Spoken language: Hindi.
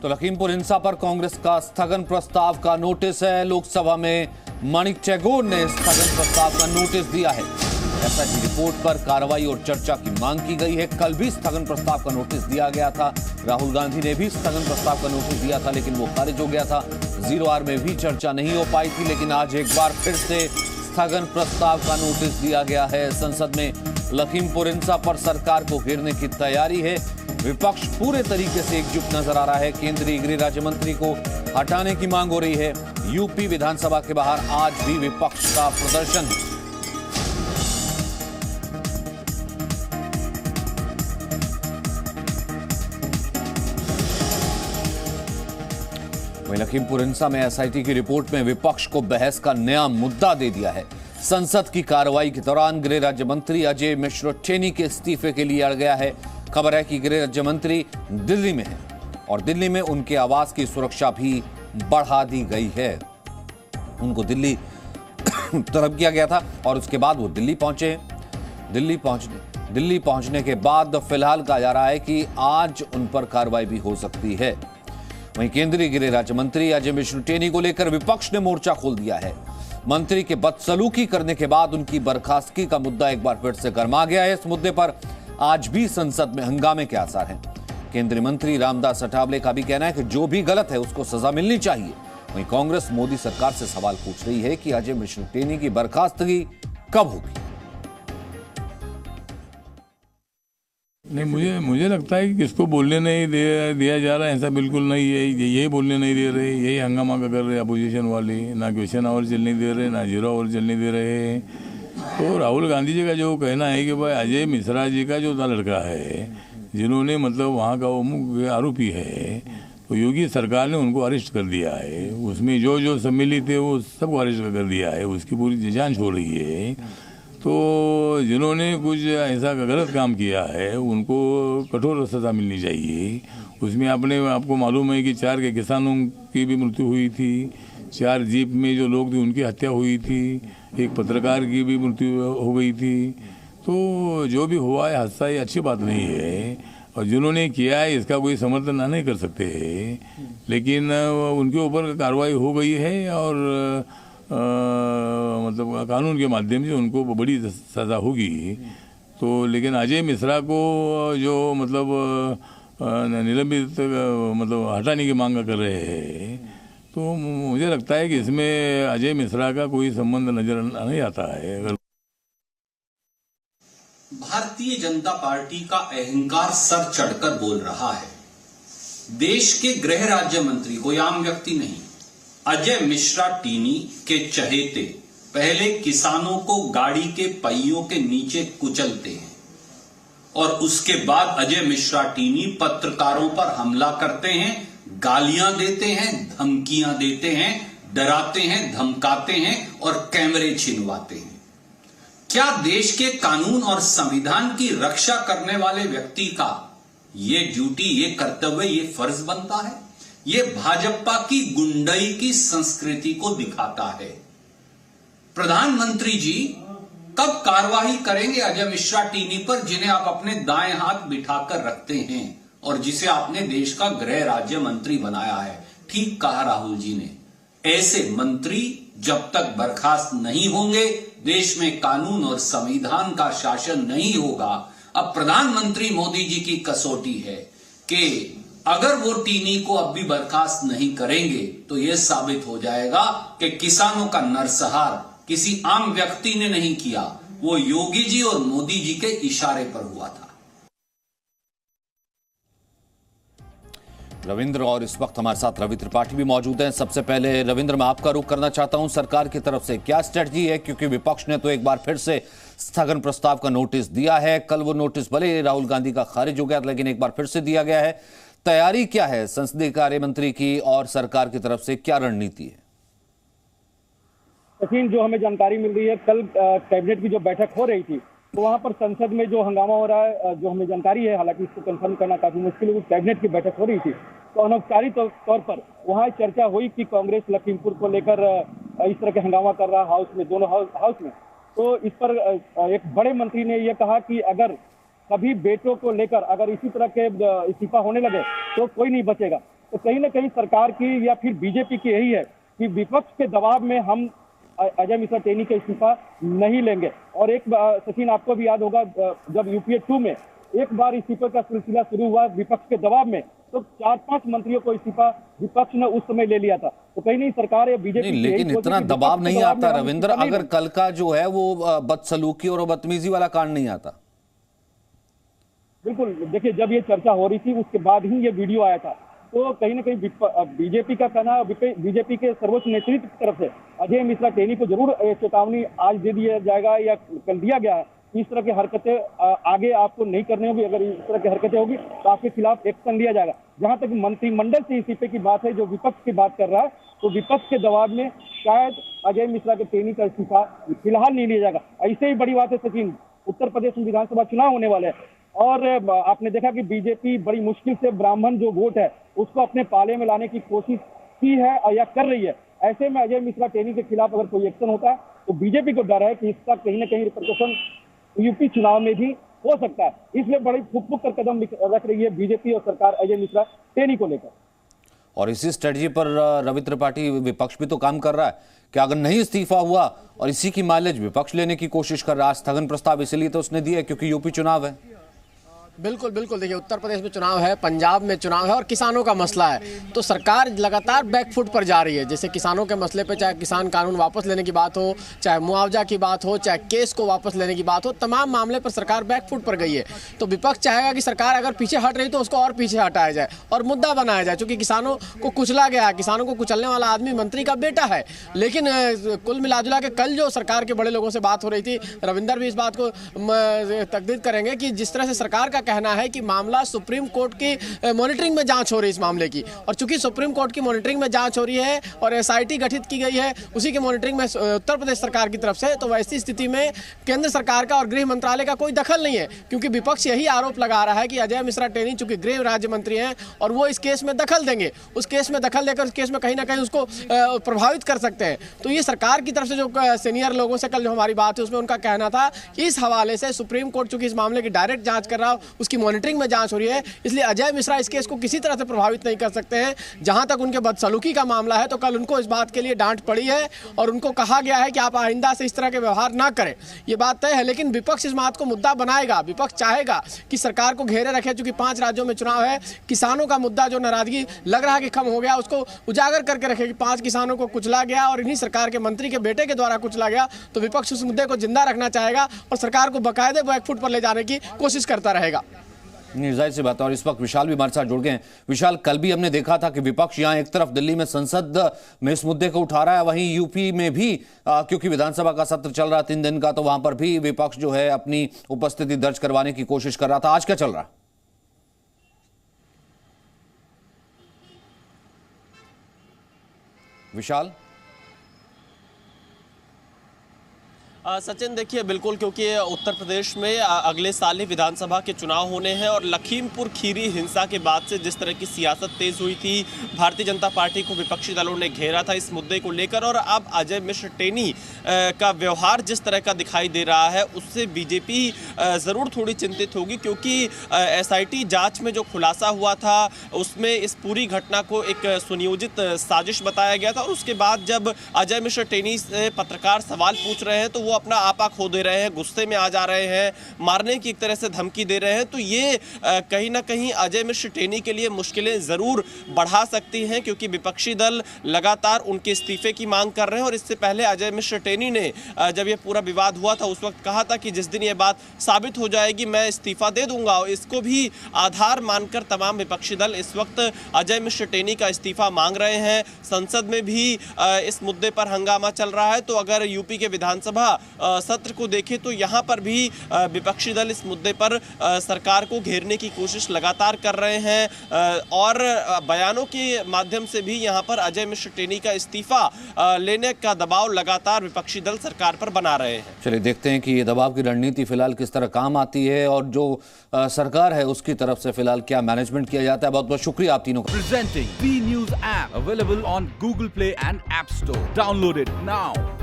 तो लखीमपुर हिंसा पर कांग्रेस का स्थगन प्रस्ताव का नोटिस है। लोकसभा में माणिक चेगोर ने स्थगन प्रस्ताव का नोटिस दिया है। एसआईटी रिपोर्ट पर कार्रवाई और चर्चा की मांग की गई है। कल भी स्थगन प्रस्ताव का नोटिस दिया गया था। राहुल गांधी ने भी स्थगन प्रस्ताव का नोटिस दिया था, लेकिन वो खारिज हो गया था। 0R में भी चर्चा नहीं हो पाई थी, लेकिन आज एक बार फिर से स्थगन प्रस्ताव का नोटिस दिया गया है। संसद में लखीमपुर हिंसा पर सरकार को घेरने की तैयारी है। विपक्ष पूरे तरीके से एकजुट नजर आ रहा है। केंद्रीय गृह राज्य मंत्री को हटाने की मांग हो रही है। यूपी विधानसभा के बाहर आज भी विपक्ष का प्रदर्शन है। वहीं लखीमपुर हिंसा में एसआईटी की रिपोर्ट में विपक्ष को बहस का नया मुद्दा दे दिया है। संसद की कार्रवाई के दौरान गृह राज्य मंत्री अजय मिश्र टेनी के इस्तीफे के लिए अड़ गया है। खबर है कि गृह राज्य मंत्री दिल्ली में है और दिल्ली में उनके आवास की सुरक्षा भी बढ़ा दी गई है। उनको दिल्ली तलब किया गया था और उसके बाद वो दिल्ली पहुंचे हैं। दिल्ली पहुंचने के बाद फिलहाल कहा जा रहा है कि आज उन पर कार्रवाई भी हो सकती है। वहीं केंद्रीय गृह राज्य मंत्री अजय मिश्र टेनी को लेकर विपक्ष ने मोर्चा खोल दिया है। मंत्री के बदसलूकी करने के बाद उनकी बर्खास्तगी का मुद्दा एक बार फिर से गर्मा गया है। इस मुद्दे पर आज भी संसद में हंगामे के आसार हैं। केंद्रीय मंत्री रामदास अठावले का भी कहना है कि जो भी गलत है उसको सजा मिलनी चाहिए। वहीं कांग्रेस मोदी सरकार से सवाल पूछ रही है कि अजय मिश्र टेनी की बर्खास्तगी कब होगी। नहीं, मुझे लगता है कि किसको बोलने नहीं दिया जा रहा है, ऐसा बिल्कुल नहीं है। यही बोलने नहीं दे रहे, यही हंगामा कर रहे अपोजिशन वाले। ना क्वेश्चन आवर चलने दे रहे, ना 0 आवर चलने दे रहे। तो राहुल गांधी जी का जो कहना है कि भाई अजय मिश्रा जी का जो लड़का है, जिन्होंने मतलब वहाँ का वो मुख्य आरोपी है, तो योगी सरकार ने उनको अरेस्ट कर दिया है। उसमें जो सम्मिलित थे वो सबको अरेस्ट कर दिया है। उसकी पूरी जांच हो रही है। तो जिन्होंने कुछ ऐसा गलत काम किया है उनको कठोर सजा मिलनी चाहिए। उसमें आपको मालूम है कि 4 के किसानों की भी मृत्यु हुई थी, 4 जीप में जो लोग थे उनकी हत्या हुई थी, एक पत्रकार की भी मृत्यु हो गई थी। तो जो भी हुआ है हादसा, ये अच्छी बात नहीं है और जिन्होंने किया है इसका कोई समर्थन नहीं कर सकते है। लेकिन उनके ऊपर कार्रवाई हो गई है और मतलब कानून के माध्यम से उनको बड़ी सज़ा होगी। तो लेकिन अजय मिश्रा को जो मतलब निलंबित मतलब हटाने की मांग कर रहे हैं, तो मुझे लगता है कि इसमें अजय मिश्रा का कोई संबंध नजर नहीं आता है। अगर भारतीय जनता पार्टी का अहंकार सर चढ़कर बोल रहा है। देश के गृह राज्य मंत्री, कोई आम व्यक्ति नहीं, अजय मिश्रा टीनी के चहेते पहले किसानों को गाड़ी के पहियों के नीचे कुचलते हैं और उसके बाद अजय मिश्रा टीनी पत्रकारों पर हमला करते हैं, गालियां देते हैं, धमकियां देते हैं, डराते हैं, धमकाते हैं और कैमरे छिनवाते हैं। क्या देश के कानून और संविधान की रक्षा करने वाले व्यक्ति का ये ड्यूटी, ये कर्तव्य, ये फर्ज बनता है? ये भाजपा की गुंडई की संस्कृति को दिखाता है। प्रधानमंत्री जी कब कार्रवाई करेंगे अजय मिश्रा टीनी पर, जिन्हें आप अपने दाएं हाथ बिठाकर रखते हैं और जिसे आपने देश का गृह राज्य मंत्री बनाया है? ठीक कहा राहुल जी ने, ऐसे मंत्री जब तक बर्खास्त नहीं होंगे, देश में कानून और संविधान का शासन नहीं होगा। अब प्रधानमंत्री मोदी जी की कसौटी है कि अगर वो टीनी को अब भी बर्खास्त नहीं करेंगे तो यह साबित हो जाएगा कि किसानों का नरसंहार किसी आम व्यक्ति ने नहीं किया, वो योगी जी और मोदी जी के इशारे पर हुआ था। रविंद्र, और इस वक्त हमारे साथ रवि त्रिपाठी भी मौजूद हैं। सबसे पहले रविंद्र, मैं आपका रुख करना चाहता हूं, सरकार की तरफ से क्या स्ट्रेटजी है, क्योंकि विपक्ष ने तो एक बार फिर से स्थगन प्रस्ताव का नोटिस दिया है। कल वो नोटिस भले राहुल गांधी का खारिज हो गया, लेकिन एक बार फिर से दिया गया है। तैयारी क्या है संसदीय कार्य मंत्री की और सरकार की तरफ से क्या रणनीति है? सचिन, जो हमें जानकारी मिल रही है, कल कैबिनेट की जो बैठक हो रही थी तो वहां पर संसद में जो हंगामा हो रहा है, जो हमें जानकारी है, हालांकि इसको कंफर्म करना काफी मुश्किल है, कैबिनेट की बैठक हो रही थी तो अनौपचारिक तौर पर वहां चर्चा हुई कि कांग्रेस लखीमपुर को लेकर इस तरह के हंगामा कर रहा हाउस में, दोनों हाउस में। तो इस पर एक बड़े मंत्री ने यह कहा कि अगर सभी बेटों को लेकर अगर इसी तरह के इस्तीफा होने लगे तो कोई नहीं बचेगा। तो कहीं ना कहीं सरकार की या फिर बीजेपी की यही है कि विपक्ष के दबाव में हम अजय मिश्रा टेनी का इस्तीफा नहीं लेंगे। और एक सचिन, आपको भी याद होगा जब यूपीए 2 में एक बार इस्तीफे का सिलसिला शुरू हुआ विपक्ष के दबाव में, तो 4-5 मंत्रियों को इस्तीफा विपक्ष ने उस समय ले लिया था। तो कहीं नहीं सरकार या बीजेपी लेकिन इतना दबाव नहीं आता रविंद्र, अगर कल का जो है वो बदसलूकी और बदतमीजी वाला कांड नहीं आता। बिल्कुल, देखिए जब ये चर्चा हो रही थी उसके बाद ही ये वीडियो आया था, तो कहीं ना कहीं बीजेपी का कहना, बीजेपी के सर्वोच्च नेतृत्व की तरफ से अजय मिश्रा टेनी को जरूर चेतावनी आज दे दिया जाएगा या कल दिया गया है। इस तरह की हरकतें आगे आपको नहीं करनी होगी, अगर इस तरह की हरकतें होगी तो आपके खिलाफ एक्शन लिया जाएगा। जहां तक मंत्रिमंडल से इस्तीफे की बात है, जो विपक्ष की बात कर रहा है, तो विपक्ष के दबाव में शायद अजय मिश्रा के टेनी का इस्तीफा फिलहाल नहीं लिया जाएगा। ऐसे ही बड़ी बात है सचिन, उत्तर प्रदेश में विधानसभा चुनाव होने वाले हैं और आपने देखा कि बीजेपी बड़ी मुश्किल से ब्राह्मण जो वोट है उसको अपने पाले में लाने की कोशिश की है या कर रही है। ऐसे में अजय मिश्रा टेनी के खिलाफ अगर कोई एक्शन होता है तो बीजेपी को डर है कि इसका कहीं ना कहीं रिपरकशन यूपी चुनाव में भी हो सकता है। इसलिए बड़ी फुक कर कदम रख रही है बीजेपी और सरकार अजय मिश्रा टेनी को लेकर। और इसी स्ट्रेटजी पर रवि त्रिपाठी विपक्ष भी तो काम कर रहा है कि अगर नहीं इस्तीफा हुआ, और इसी की माइलेज विपक्ष लेने की कोशिश कर रहा है। स्थगन प्रस्ताव इसलिए तो उसने दिया क्योंकि यूपी चुनाव है। बिल्कुल बिल्कुल, देखिए उत्तर प्रदेश में चुनाव है, पंजाब में चुनाव है और किसानों का मसला है, तो सरकार लगातार बैकफुट पर जा रही है। जैसे किसानों के मसले पे, चाहे किसान कानून वापस लेने की बात हो, चाहे मुआवजा की बात हो, चाहे केस को वापस लेने की बात हो, तमाम मामले पर सरकार बैकफुट पर गई है। तो विपक्ष चाहेगा कि सरकार अगर पीछे हट रही तो उसको और पीछे हटाया जाए और मुद्दा बनाया जाए, क्योंकि किसानों को कुचला गया है। किसानों को कुचलने वाला आदमी मंत्री का बेटा है। लेकिन कुल मिलाजुला के कल जो सरकार के बड़े लोगों से बात हो रही थी, रविंदर भी इस बात को तकदीर करेंगे कि जिस तरह से सरकार का कहना है कि मामला सुप्रीम कोर्ट की मॉनिटरिंग में जांच हो रही है इस मामले की, और चूंकि सुप्रीम कोर्ट की मॉनिटरिंग में जांच हो रही है और एसआईटी गठित की गई है उसी के मॉनिटरिंग में उत्तर प्रदेश सरकार की तरफ से, तो वैसी स्थिति में केंद्र सरकार का और गृह मंत्रालय का कोई दखल नहीं है। क्योंकि विपक्ष यही आरोप लगा रहा है कि अजय मिश्रा टेनी चूंकि गृह राज्य मंत्री हैं और वो इस केस में दखल देंगे, उस केस में दखल देकर उस केस में कहीं ना कहीं उसको प्रभावित कर सकते हैं। तो ये सरकार की तरफ से जो सीनियर लोगों से कल जो हमारी बात है उसमें उनका कहना था कि इस हवाले से सुप्रीम कोर्ट चूंकि इस मामले की डायरेक्ट जांच कर रहा हो, उसकी मॉनिटरिंग में जांच हो रही है, इसलिए अजय मिश्रा इस केस को किसी तरह से प्रभावित नहीं कर सकते हैं। जहां तक उनके बदसलूकी का मामला है, तो कल उनको इस बात के लिए डांट पड़ी है और उनको कहा गया है कि आप आइंदा से इस तरह के व्यवहार ना करें, ये बात तय है। लेकिन विपक्ष इस बात को मुद्दा बनाएगा, विपक्ष चाहेगा कि सरकार को घेरे रखे, क्योंकि 5 राज्यों में चुनाव है। किसानों का मुद्दा जो नाराजगी लग रहा है कि कम हो गया, उसको उजागर करके रखे कि 5 किसानों को कुचला गया और इन्हीं सरकार के मंत्री के बेटे के द्वारा कुचला गया। तो विपक्ष उस मुद्दे को जिंदा रखना चाहेगा और सरकार को बाकायदे बैकफुट पर ले जाने की कोशिश करता रहेगा। जाहिर सी बात है। और इस वक्त विशाल भी हमारे साथ जुड़ गए हैं। विशाल, कल भी हमने देखा था कि विपक्ष यहाँ एक तरफ दिल्ली में संसद में इस मुद्दे को उठा रहा है, वहीं यूपी में भी क्योंकि विधानसभा का सत्र चल रहा है 3 दिन का, तो वहां पर भी विपक्ष जो है अपनी उपस्थिति दर्ज करवाने की कोशिश कर रहा था। आज क्या चल रहा है? विशाल। सचिन, देखिए बिल्कुल, क्योंकि उत्तर प्रदेश में अगले साल ही विधानसभा के चुनाव होने हैं और लखीमपुर खीरी हिंसा के बाद से जिस तरह की सियासत तेज हुई थी, भारतीय जनता पार्टी को विपक्षी दलों ने घेरा था इस मुद्दे को लेकर, और अब अजय मिश्र टेनी का व्यवहार जिस तरह का दिखाई दे रहा है उससे बीजेपी ज़रूर थोड़ी चिंतित होगी। क्योंकि एसआईटी जांच में जो खुलासा हुआ था उसमें इस पूरी घटना को एक सुनियोजित साजिश बताया गया था, और उसके बाद जब अजय मिश्र टेनी से पत्रकार सवाल पूछ रहे हैं तो वो अपना आपा खो दे रहे हैं, गुस्से में आ जा रहे हैं, मारने की एक तरह से धमकी दे रहे हैं। तो ये कहीं ना कहीं अजय मिश्र टेनी के लिए मुश्किलें ज़रूर बढ़ा सकती हैं, क्योंकि विपक्षी दल लगातार उनके इस्तीफे की मांग कर रहे हैं। और इससे पहले अजय मिश्र टेनी ने जब ये पूरा विवाद हुआ था उस वक्त कहा था कि जिस दिन ये बात साबित हो जाएगी मैं इस्तीफा दे दूंगा। इसको भी आधार मानकर तमाम विपक्षी दल इस वक्त अजय मिश्र टेनी का इस्तीफा मांग रहे हैं। संसद में भी इस मुद्दे पर हंगामा चल रहा है। तो अगर यूपी के विधानसभा सत्र को देखें तो यहाँ पर भी विपक्षी दल इस मुद्दे पर सरकार को घेरने की कोशिश लगातार कर रहे हैं और बयानों के माध्यम से भी यहाँ पर अजय मिश्र टेनी का इस्तीफा लेने का दबाव लगातार विपक्षी दल सरकार पर बना रहे हैं। चलिए देखते हैं कि ये दबाव की रणनीति फिलहाल किस तरह काम आती है और जो सरकार है उसकी तरफ से फिलहाल क्या मैनेजमेंट किया जाता है। बहुत बहुत शुक्रिया आप तीनों का। Presenting B News app available on Google Play and App Store. Download it now.